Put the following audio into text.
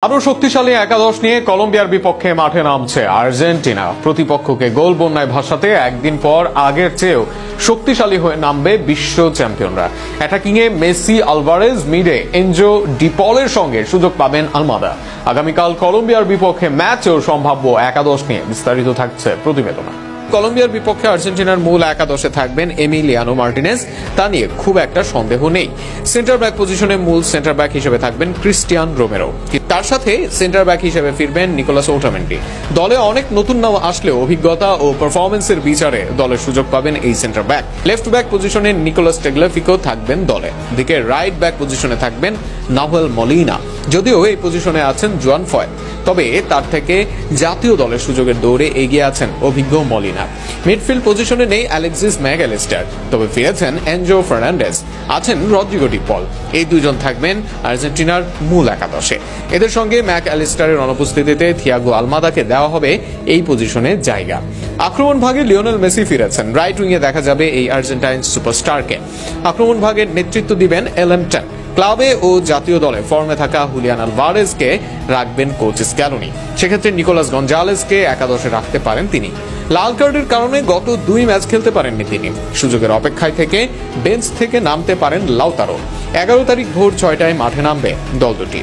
আরো শক্তিশালী একাদশ নিয়ে কলম্বিয়ার বিপক্ষে মাঠে নামছে আর্জেন্টিনা। প্রতিপক্ষকে গোল বন্যায় ভাসাতে একদিন পর আগের চেয়েও শক্তিশালী হয়ে নামবে বিশ্ব চ্যাম্পিয়নরা। অ্যাটাকিং এ মেসি, আলভারেজ, মিডে এনজো ডিপলের সঙ্গে সুযোগ পাবেন আলমাদা। আগামীকাল কলম্বিয়ার বিপক্ষে ম্যাচ ও সম্ভাব্য একাদশ নিয়ে বিস্তারিত থাকছে প্রতিবেদনে। কলম্বিয়ার বিপক্ষে আর্জেন্টিনার মূল একাদশে থাকবেন এমিলিয়ানো মার্টিনেজ, তা নিয়ে খুব একটা সন্দেহ নেই। সেন্টার ব্যাক পজিশনে মূল সেন্টার ব্যাক হিসেবে থাকবেন ক্রিস্টিয়ান রোমেরো, তার সাথে সেন্টার ব্যাক হিসেবে ফিরবেন নিকোলাস ওটামেন্ডি। দলে অনেক নতুন নাম আসলেও অভিজ্ঞতা ও পারফরমেন্সের বিচারে দলের সুযোগ পাবেন এই সেন্টার ব্যাক। লেফট ব্যাক পজিশনে নিকোলাস টেগলাফিকো থাকবেন দলে, দিকে রাইট ব্যাক পজিশনে থাকবেন নাহুয়েল মলিনা। যদিও এই পজিশনে আছেন জুয়ান ফয়েল, তবে তার থেকে জাতীয় দলের সুযোগের দৌড়ে এগিয়ে আছেন অভিজ্ঞ মলিনা। মিডফিল্ড পজিশনে নেই অ্যালেক্সিস ম্যাকঅ্যালিস্টার, তবে ফিরেছেন এনজো ফার্নান্ডেজ, আছেন রদ্রিগো ডিপল। এই দুজন থাকবেন আর্জেন্টিনার মূল একাদশে। এদের সঙ্গে ম্যাকঅ্যালিস্টারের অনুপস্থিতিতে থিয়াগো আলমাদাকে দেওয়া হবে এই পজিশনে জায়গা। আক্রমণ ভাগে লিওনেল মেসি ফিরেছেন, রাইট উইংয়ে দেখা যাবে এই আর্জেন্টাইন সুপারস্টারকে। আক্রমণ ভাগের নেতৃত্ব দিবেন এলএম10। ক্লাবে ও জাতীয় দলে ফর্মে থাকা হুলিয়ান আলভারেজকে রাখবেন কোচ স্ক্যালোনি। সেক্ষেত্রে নিকোলাস গঞ্জালেসকে একাদশে রাখতে পারেন তিনি। লাল কার্ডের কারণে গত 2 ম্যাচ খেলতে পারেননি তিনি। সুযোগের অপেক্ষায় থেকে বেঞ্চ থেকে নামতে পারেন লাউতারো। 11 তারিখ ভোর 6টায় মাঠে নামবে দল দুটি।